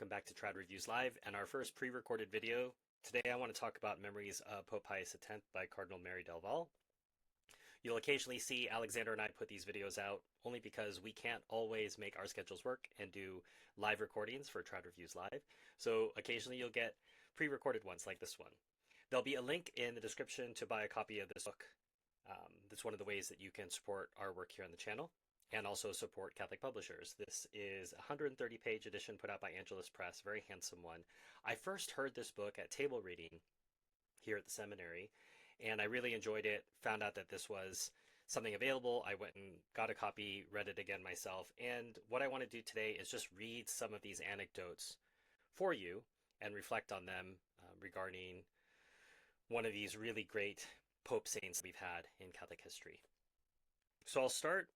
welcome back to Trad Reviews Live and our first pre-recorded video. Today I want to talk about Memories of Pope Pius X by Cardinal Mary Del Val. You'll occasionally see Alexander and I put these videos out only because we can't always make our schedules work and do live recordings for Trad Reviews Live. So occasionally you'll get pre-recorded ones like this one. There'll be a link in the description to buy a copy of this book. That's one of the ways that you can support our work here on the channel and also support Catholic publishers. This is a 130-page edition put out by Angelus Press, very handsome one. I first heard this book at table reading here at the seminary, and I really enjoyed it, found out that this was something available. I went and got a copy, read it again myself, and what I want to do today is just read some of these anecdotes for you and reflect on them regarding one of these really great Pope saints we've had in Catholic history. So I'll start.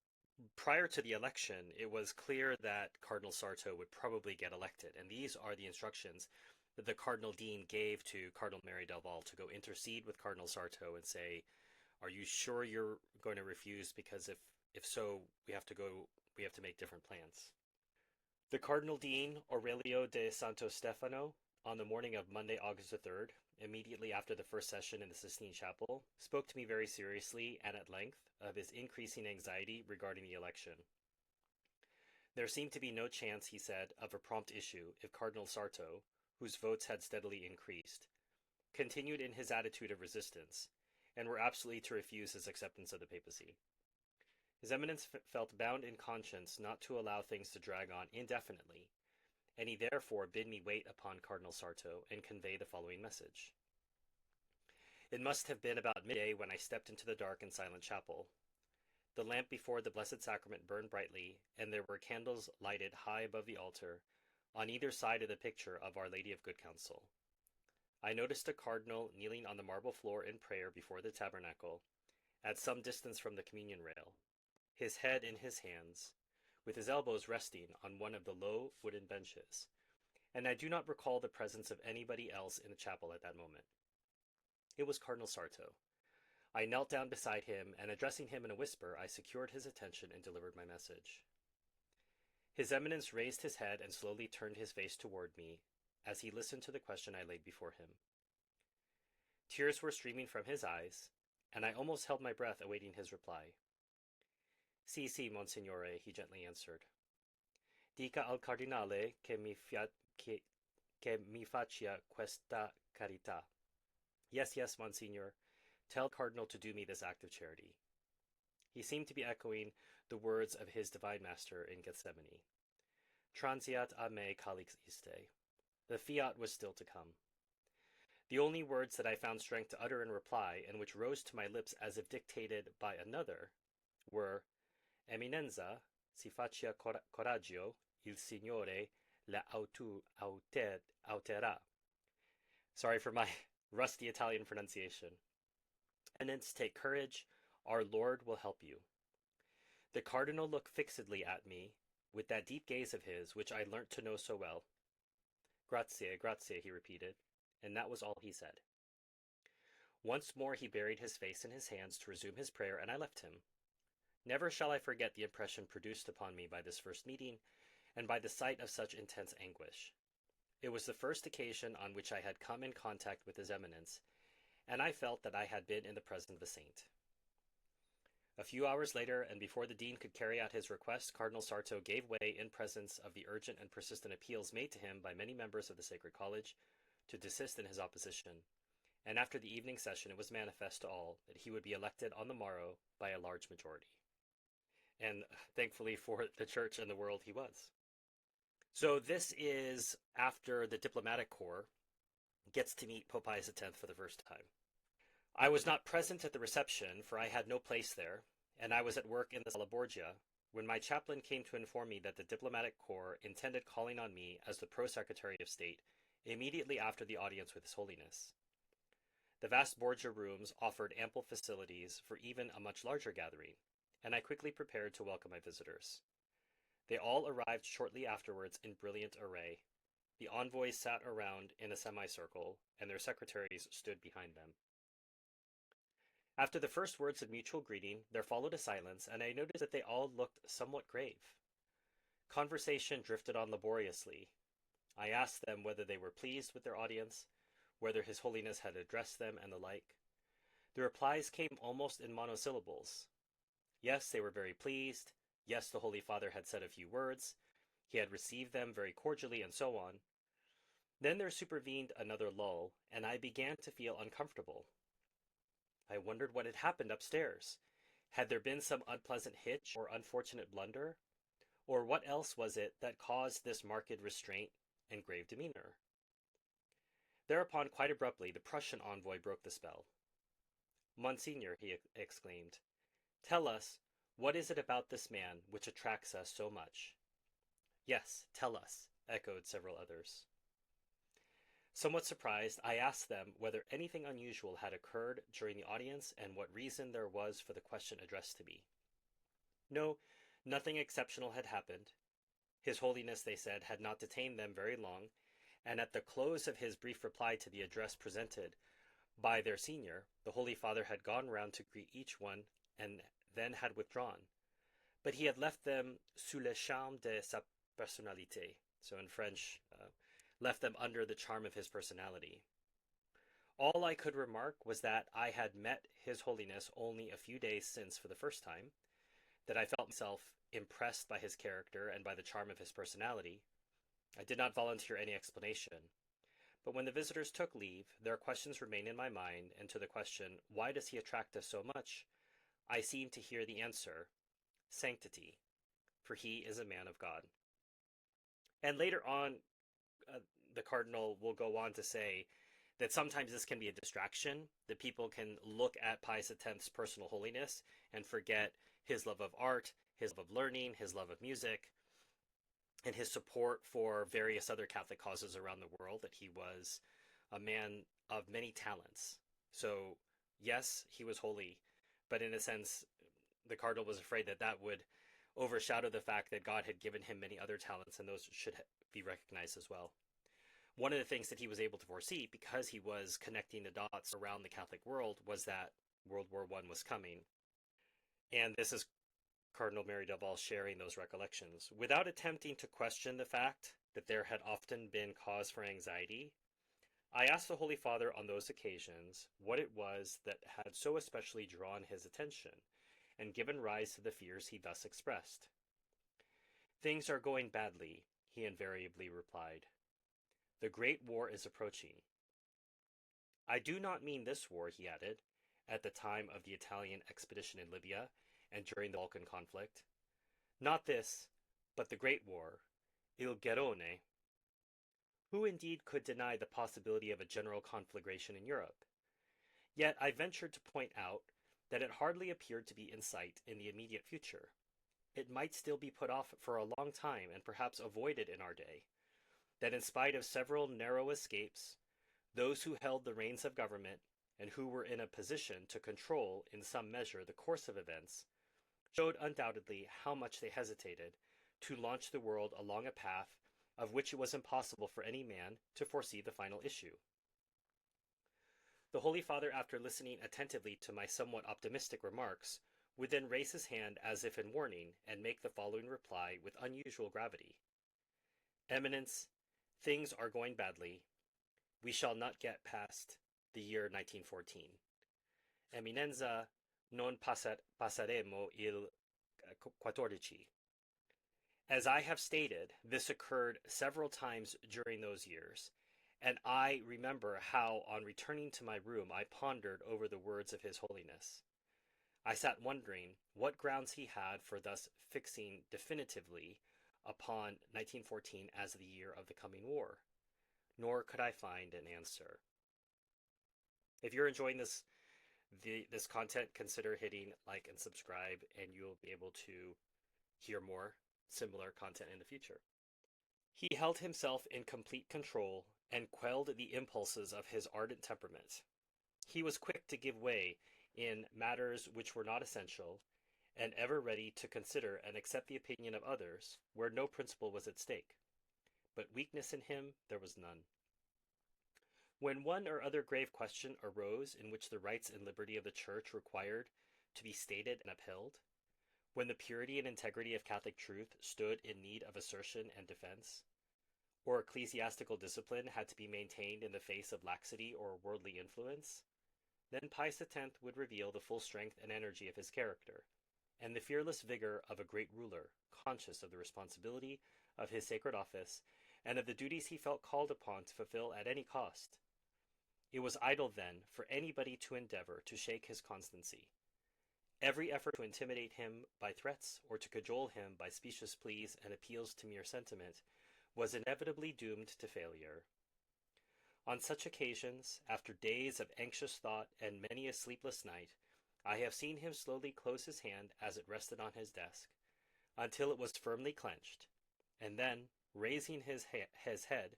Prior to the election, it was clear that Cardinal Sarto would probably get elected, and these are the instructions that the Cardinal Dean gave to Cardinal Mary Del Val to go intercede with Cardinal Sarto and say, are you sure you're going to refuse? Because if so, we have to make different plans. The Cardinal Dean, Aurelio de Santo Stefano, on the morning of Monday, August the 3rd, immediately after the first session in the Sistine Chapel, spoke to me very seriously and at length of his increasing anxiety regarding the election. There seemed to be no chance, he said, of a prompt issue if Cardinal Sarto, whose votes had steadily increased, continued in his attitude of resistance, and were absolutely to refuse his acceptance of the papacy. His Eminence felt bound in conscience not to allow things to drag on indefinitely, and he therefore bid me wait upon Cardinal Sarto and convey the following message. It must have been about midday when I stepped into the dark and silent chapel. The lamp before the Blessed Sacrament burned brightly, and there were candles lighted high above the altar, on either side of the picture of Our Lady of Good Counsel. I noticed a cardinal kneeling on the marble floor in prayer before the tabernacle, at some distance from the communion rail, his head in his hands, with his elbows resting on one of the low wooden benches, and I do not recall the presence of anybody else in the chapel at that moment. It was Cardinal Sarto. I knelt down beside him, and addressing him in a whisper, I secured his attention and delivered my message. His Eminence raised his head and slowly turned his face toward me as he listened to the question I laid before him. Tears were streaming from his eyes, and I almost held my breath awaiting his reply. Sì, sì, Monsignore, he gently answered. Dica al Cardinale che mi faccia questa carità. Yes, yes, Monsignor. Tell Cardinal to do me this act of charity. He seemed to be echoing the words of his Divine Master in Gethsemane. Transiat a me calix iste. The fiat was still to come. The only words that I found strength to utter in reply, and which rose to my lips as if dictated by another, were, Eminenza, si faccia coraggio, il Signore la auterà. Sorry for my rusty Italian pronunciation. Eminence, take courage, our Lord will help you. The Cardinal looked fixedly at me, with that deep gaze of his, which I learnt to know so well. Grazie, grazie, he repeated, and that was all he said. Once more he buried his face in his hands to resume his prayer, and I left him. Never shall I forget the impression produced upon me by this first meeting, and by the sight of such intense anguish. It was the first occasion on which I had come in contact with His Eminence, and I felt that I had been in the presence of a saint. A few hours later, and before the dean could carry out his request, Cardinal Sarto gave way in presence of the urgent and persistent appeals made to him by many members of the Sacred College to desist in his opposition, and after the evening session it was manifest to all that he would be elected on the morrow by a large majority. And thankfully for the Church and the world, he was. So this is after the diplomatic corps gets to meet Pope Pius X for the first time. I was not present at the reception, for I had no place there, and I was at work in the Sala Borgia, when my chaplain came to inform me that the diplomatic corps intended calling on me as the Pro-Secretary of State immediately after the audience with His Holiness. The vast Borgia rooms offered ample facilities for even a much larger gathering, and I quickly prepared to welcome my visitors. They all arrived shortly afterwards in brilliant array. The envoys sat around in a semicircle, and their secretaries stood behind them. After the first words of mutual greeting, there followed a silence, and I noticed that they all looked somewhat grave. Conversation drifted on laboriously. I asked them whether they were pleased with their audience, whether His Holiness had addressed them, and the like. The replies came almost in monosyllables. Yes, they were very pleased. Yes, the Holy Father had said a few words. He had received them very cordially, and so on. Then there supervened another lull, and I began to feel uncomfortable. I wondered what had happened upstairs. Had there been some unpleasant hitch or unfortunate blunder? Or what else was it that caused this marked restraint and grave demeanor? Thereupon, quite abruptly, the Prussian envoy broke the spell. Monsignor, he exclaimed, tell us, what is it about this man which attracts us so much? Yes, tell us, echoed several others. Somewhat surprised, I asked them whether anything unusual had occurred during the audience and what reason there was for the question addressed to me. No, nothing exceptional had happened. His Holiness, they said, had not detained them very long, and at the close of his brief reply to the address presented by their senior, the Holy Father had gone round to greet each one and then had withdrawn. But he had left them sous le charme de sa personnalité, so in French, left them under the charm of his personality. All I could remark was that I had met His Holiness only a few days since for the first time, that I felt myself impressed by his character and by the charm of his personality. I did not volunteer any explanation. But when the visitors took leave, their questions remained in my mind, and to the question, why does he attract us so much, I seemed to hear the answer, sanctity, for he is a man of God. And later on, the Cardinal will go on to say that sometimes this can be a distraction, that people can look at Pius X's personal holiness and forget his love of art, his love of learning, his love of music, and his support for various other Catholic causes around the world, that he was a man of many talents. So, yes, he was holy, but in a sense, the Cardinal was afraid that that would overshadow the fact that God had given him many other talents, and those should be recognized as well. One of the things that he was able to foresee, because he was connecting the dots around the Catholic world, was that World War I was coming. And this is Cardinal Mary Delval sharing those recollections. Without attempting to question the fact that there had often been cause for anxiety, I asked the Holy Father on those occasions what it was that had so especially drawn his attention and given rise to the fears he thus expressed. Things are going badly, he invariably replied. The Great War is approaching. I do not mean this war, he added, at the time of the Italian expedition in Libya and during the Balkan conflict. Not this, but the Great War, Il Guerrone. Who indeed could deny the possibility of a general conflagration in Europe? Yet I ventured to point out that it hardly appeared to be in sight in the immediate future. It might still be put off for a long time and perhaps avoided in our day, that in spite of several narrow escapes, those who held the reins of government and who were in a position to control in some measure the course of events showed undoubtedly how much they hesitated to launch the world along a path of which it was impossible for any man to foresee the final issue. The Holy Father, after listening attentively to my somewhat optimistic remarks, would then raise his hand as if in warning and make the following reply with unusual gravity. Eminence, things are going badly. We shall not get past the year 1914. Eminenza, non passeremo il 14. As I have stated, this occurred several times during those years, and I remember how, on returning to my room, I pondered over the words of His Holiness. I sat wondering what grounds he had for thus fixing definitively upon 1914 as the year of the coming war, nor could I find an answer. If you're enjoying this content, consider hitting like and subscribe, and you'll be able to hear more similar content in the future. He held himself in complete control and quelled the impulses of his ardent temperament. He was quick to give way in matters which were not essential, and ever ready to consider and accept the opinion of others where no principle was at stake. But weakness in him there was none. When one or other grave question arose in which the rights and liberty of the Church required to be stated and upheld, when the purity and integrity of Catholic truth stood in need of assertion and defense, or ecclesiastical discipline had to be maintained in the face of laxity or worldly influence, then Pius X would reveal the full strength and energy of his character, and the fearless vigor of a great ruler, conscious of the responsibility of his sacred office and of the duties he felt called upon to fulfill at any cost. It was idle, then, for anybody to endeavor to shake his constancy. Every effort to intimidate him by threats or to cajole him by specious pleas and appeals to mere sentiment was inevitably doomed to failure. On such occasions, after days of anxious thought and many a sleepless night, I have seen him slowly close his hand as it rested on his desk, until it was firmly clenched, and then, raising his head,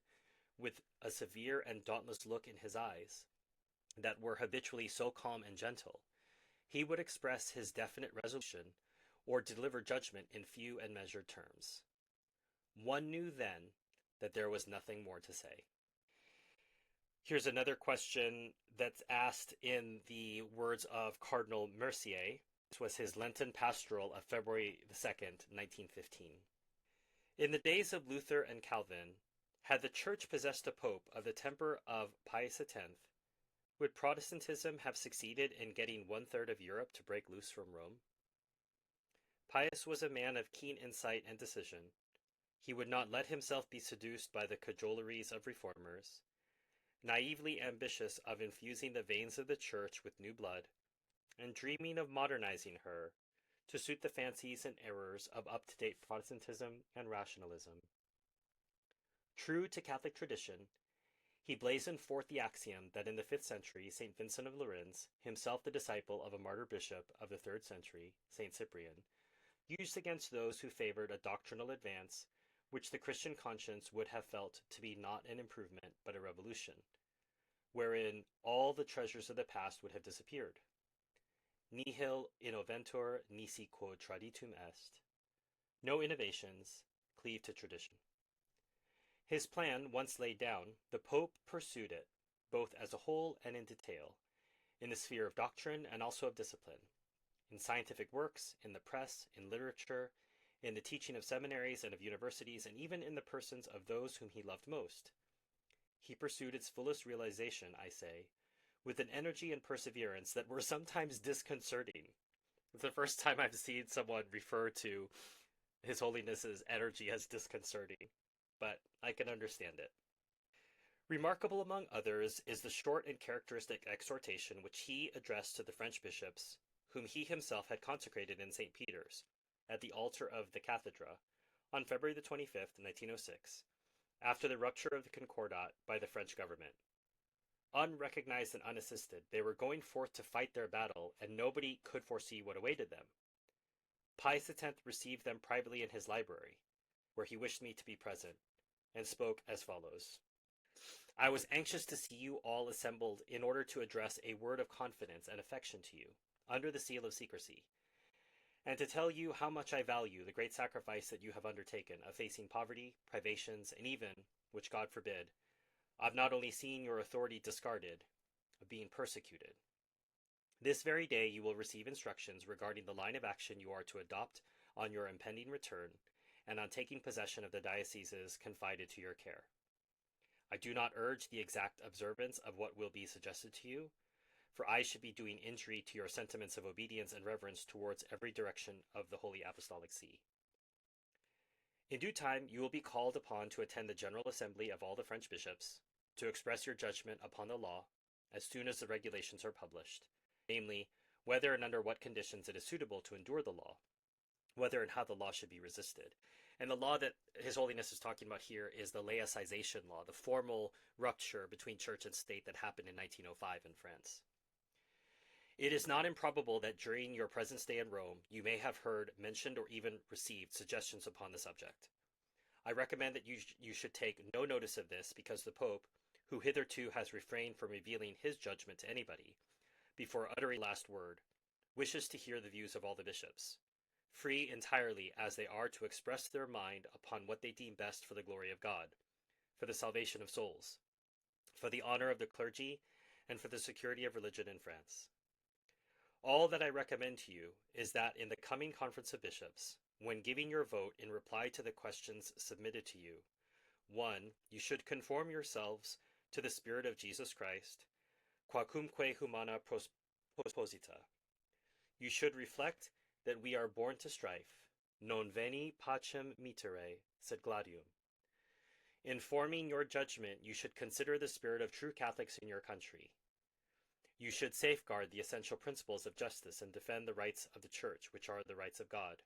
with a severe and dauntless look in his eyes, that were habitually so calm and gentle, he would express his definite resolution, or deliver judgment in few and measured terms. One knew then that there was nothing more to say. Here's another question that's asked in the words of Cardinal Mercier. This was his Lenten pastoral of February 2nd, 1915. In the days of Luther and Calvin, had the Church possessed a pope of the temper of Pius X, would Protestantism have succeeded in getting 1/3 of Europe to break loose from Rome? Pius was a man of keen insight and decision. He would not let himself be seduced by the cajoleries of reformers, naively ambitious of infusing the veins of the Church with new blood, and dreaming of modernizing her to suit the fancies and errors of up-to-date Protestantism and rationalism. True to Catholic tradition, he blazoned forth the axiom that in the 5th century St. Vincent of Lerins, himself the disciple of a martyr bishop of the 3rd century, St. Cyprian, used against those who favored a doctrinal advance which the Christian conscience would have felt to be not an improvement but a revolution, wherein all the treasures of the past would have disappeared. Nihil innoventur nisi quod traditum est. No innovations, cleave to tradition. His plan once laid down, the Pope pursued it, both as a whole and in detail, in the sphere of doctrine and also of discipline, in scientific works, in the press, in literature, in the teaching of seminaries and of universities, and even in the persons of those whom he loved most. He pursued its fullest realization, I say, with an energy and perseverance that were sometimes disconcerting. It's the first time I've seen someone refer to His Holiness's energy as disconcerting, but I can understand it. Remarkable among others is the short and characteristic exhortation which he addressed to the French bishops, whom he himself had consecrated in St. Peter's, at the altar of the Cathedra, on February the 25th, 1906, after the rupture of the Concordat by the French government. Unrecognized and unassisted, they were going forth to fight their battle, and nobody could foresee what awaited them. Pius X received them privately in his library, where he wished me to be present, and spoke as follows. I was anxious to see you all assembled in order to address a word of confidence and affection to you, under the seal of secrecy, and to tell you how much I value the great sacrifice that you have undertaken of facing poverty, privations, and even, which God forbid, of not only seeing your authority discarded, of being persecuted. This very day you will receive instructions regarding the line of action you are to adopt on your impending return and on taking possession of the dioceses confided to your care. I do not urge the exact observance of what will be suggested to you, for I should be doing injury to your sentiments of obedience and reverence towards every direction of the Holy Apostolic See. In due time you will be called upon to attend the General Assembly of all the French bishops, to express your judgment upon the law as soon as the regulations are published, namely, whether and under what conditions it is suitable to endure the law, whether and how the law should be resisted. And the law that His Holiness is talking about here is the laicization law, the formal rupture between church and state that happened in 1905 in France. It is not improbable that during your present stay in Rome, you may have heard, mentioned, or even received suggestions upon the subject. I recommend that you should take no notice of this, because the Pope, who hitherto has refrained from revealing his judgment to anybody, before uttering last word, wishes to hear the views of all the bishops, free entirely as they are to express their mind upon what they deem best for the glory of God, for the salvation of souls, for the honor of the clergy, and for the security of religion in France. All that I recommend to you is that in the coming conference of bishops, when giving your vote in reply to the questions submitted to you, 1. You should conform yourselves to the Spirit of Jesus Christ, quacumque humana posposita. You should reflect that we are born to strife. Non veni pacem mittere, sed gladium. In forming your judgment, you should consider the spirit of true Catholics in your country. You should safeguard the essential principles of justice and defend the rights of the Church, which are the rights of God.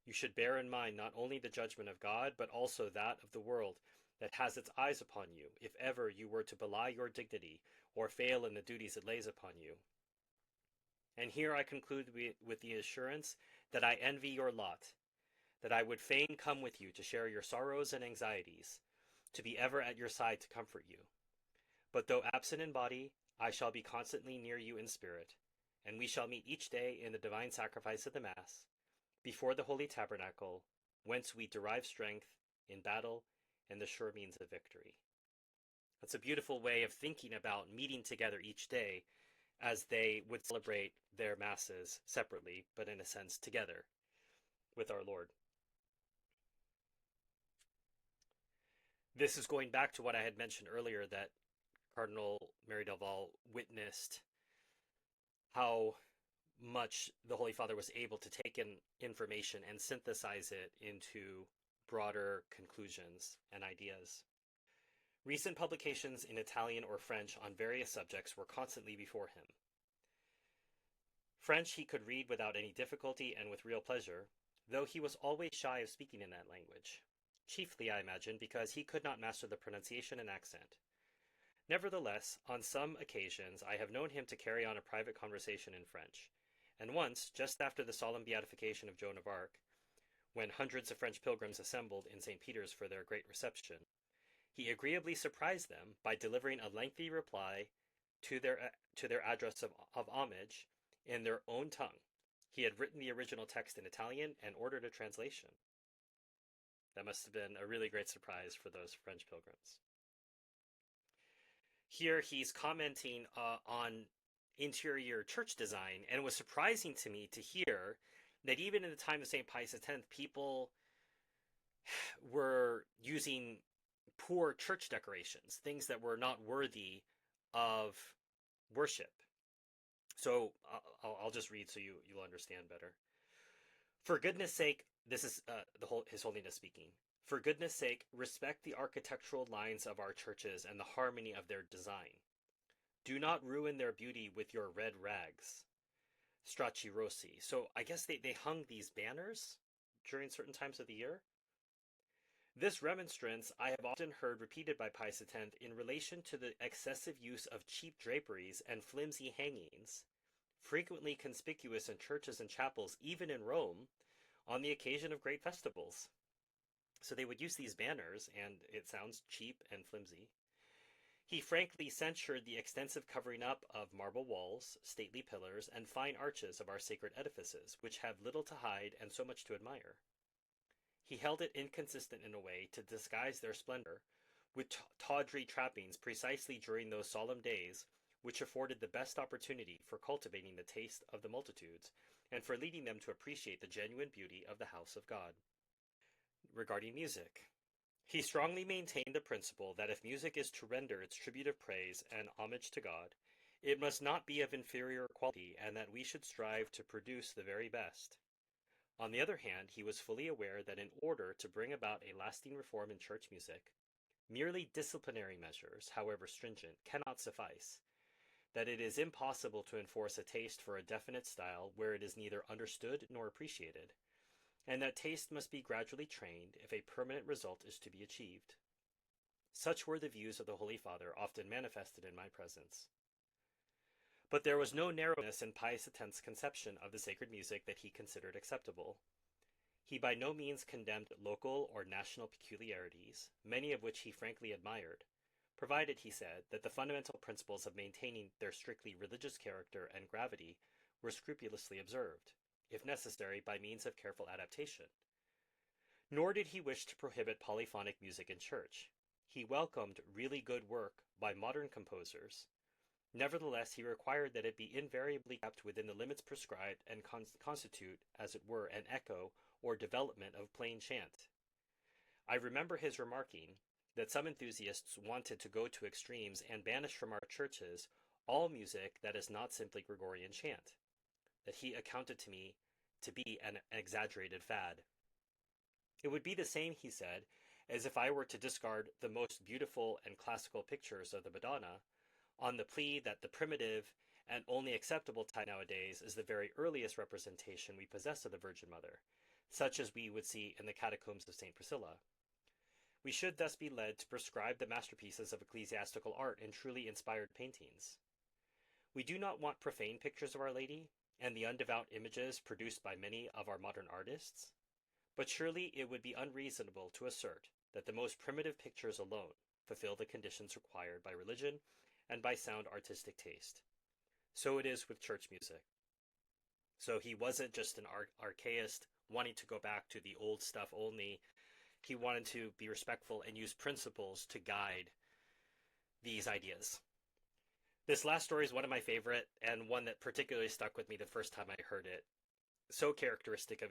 You should bear in mind not only the judgment of God, but also that of the world that has its eyes upon you, if ever you were to belie your dignity or fail in the duties it lays upon you. And here I conclude with the assurance that I envy your lot, that I would fain come with you to share your sorrows and anxieties, to be ever at your side to comfort you. But though absent in body, I shall be constantly near you in spirit, and we shall meet each day in the divine sacrifice of the Mass, before the Holy Tabernacle, whence we derive strength in battle and the sure means of victory. That's a beautiful way of thinking about meeting together each day as they would celebrate their Masses separately, but in a sense together with our Lord. This is going back to what I had mentioned earlier, that Cardinal Mary Del Val witnessed how much the Holy Father was able to take in information and synthesize it into broader conclusions and ideas. Recent publications in Italian or French on various subjects were constantly before him. French he could read without any difficulty and with real pleasure, though he was always shy of speaking in that language, chiefly, I imagine, because he could not master the pronunciation and accent. Nevertheless, on some occasions I have known him to carry on a private conversation in French, and once, just after the solemn beatification of Joan of Arc, when hundreds of French pilgrims assembled in St. Peter's for their great reception, he agreeably surprised them by delivering a lengthy reply to their address of homage in their own tongue. He had written the original text in Italian and ordered a translation. That must have been a really great surprise for those French pilgrims. Here he's commenting on interior church design, and it was surprising to me to hear that even in the time of St. Pius X, people were using poor church decorations, things that were not worthy of worship. So I'll just read so you'll understand better. For goodness sake, this is His Holiness speaking. For goodness sake, respect the architectural lines of our churches and the harmony of their design. Do not ruin their beauty with your red rags. Stracci rossi. So I guess they hung these banners during certain times of the year. This remonstrance I have often heard repeated by Pius X in relation to the excessive use of cheap draperies and flimsy hangings, frequently conspicuous in churches and chapels, even in Rome, on the occasion of great festivals. So they would use these banners, and it sounds cheap and flimsy. He frankly censured the extensive covering up of marble walls, stately pillars, and fine arches of our sacred edifices, which have little to hide and so much to admire. He held it inconsistent in a way to disguise their splendor with tawdry trappings precisely during those solemn days which afforded the best opportunity for cultivating the taste of the multitudes and for leading them to appreciate the genuine beauty of the house of God. Regarding music, he strongly maintained the principle that if music is to render its tribute of praise and homage to God, it must not be of inferior quality, and that we should strive to produce the very best. On the other hand, he was fully aware that in order to bring about a lasting reform in church music, merely disciplinary measures, however stringent, cannot suffice, that it is impossible to enforce a taste for a definite style where it is neither understood nor appreciated, and that taste must be gradually trained if a permanent result is to be achieved. Such were the views of the Holy Father, often manifested in my presence. But there was no narrowness in Pius X's conception of the sacred music that he considered acceptable. He by no means condemned local or national peculiarities, many of which he frankly admired, provided, he said, that the fundamental principles of maintaining their strictly religious character and gravity were scrupulously observed, if necessary by means of careful adaptation. Nor did he wish to prohibit polyphonic music in church. He welcomed really good work by modern composers. Nevertheless, he required that it be invariably kept within the limits prescribed and constitute, as it were, an echo or development of plain chant. I remember his remarking, that some enthusiasts wanted to go to extremes and banish from our churches all music that is not simply Gregorian chant, that he accounted to me to be an exaggerated fad. It would be the same, he said, as if I were to discard the most beautiful and classical pictures of the Madonna on the plea that the primitive and only acceptable type nowadays is the very earliest representation we possess of the Virgin Mother, such as we would see in the catacombs of St. Priscilla. We should thus be led to prescribe the masterpieces of ecclesiastical art in truly inspired paintings. We do not want profane pictures of Our Lady and the undevout images produced by many of our modern artists, but surely it would be unreasonable to assert that the most primitive pictures alone fulfill the conditions required by religion and by sound artistic taste. So it is with church music. So he wasn't just an archaist wanting to go back to the old stuff only. He wanted to be respectful and use principles to guide these ideas. This last story is one of my favorite, and one that particularly stuck with me the first time I heard it. So characteristic of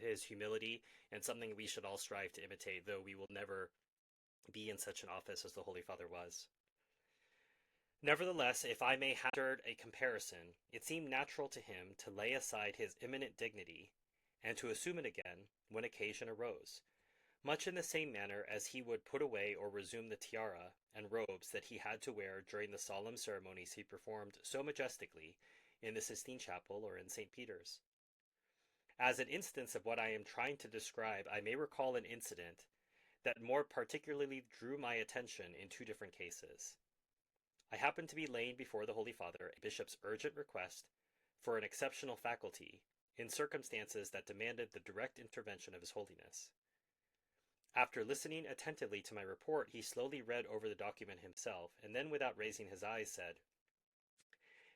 his humility, and something we should all strive to imitate, though we will never be in such an office as the Holy Father was. Nevertheless, if I may hazard a comparison, it seemed natural to him to lay aside his eminent dignity and to assume it again when occasion arose, much in the same manner as he would put away or resume the tiara and robes that he had to wear during the solemn ceremonies he performed so majestically in the Sistine Chapel or in St. Peter's. As an instance of what I am trying to describe, I may recall an incident that more particularly drew my attention in two different cases. I happened to be laying before the Holy Father a bishop's urgent request for an exceptional faculty in circumstances that demanded the direct intervention of His Holiness. After listening attentively to my report, he slowly read over the document himself, and then, without raising his eyes, said,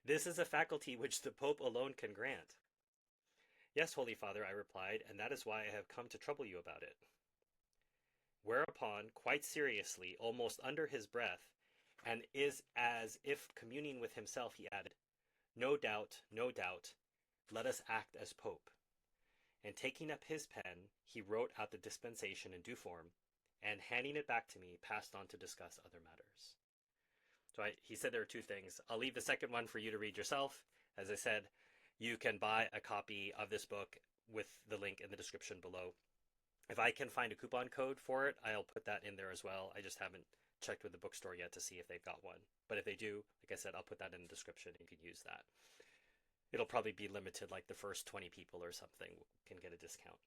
"This is a faculty which the Pope alone can grant." "Yes, Holy Father," I replied, "and that is why I have come to trouble you about it." Whereupon, quite seriously, almost under his breath, and is as if communing with himself, he added, no doubt, let us act as Pope." And taking up his pen, he wrote out the dispensation in due form, and handing it back to me, passed on to discuss other matters. So he said there are two things. I'll leave the second one for you to read yourself. As I said, you can buy a copy of this book with the link in the description below. If I can find a coupon code for it, I'll put that in there as well. I just haven't checked with the bookstore yet to see if they've got one. But if they do, like I said, I'll put that in the description and you can use that. It'll probably be limited, like the first 20 people or something can get a discount.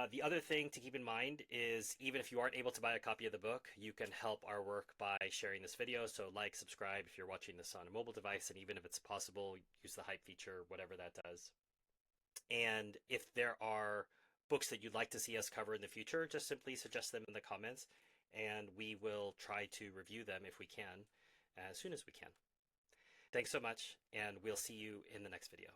The other thing to keep in mind is, even if you aren't able to buy a copy of the book, you can help our work by sharing this video. So like, subscribe if you're watching this on a mobile device, and even if it's possible, use the hype feature, whatever that does. And if there are books that you'd like to see us cover in the future, just simply suggest them in the comments, and we will try to review them if we can, as soon as we can. Thanks so much, and we'll see you in the next video.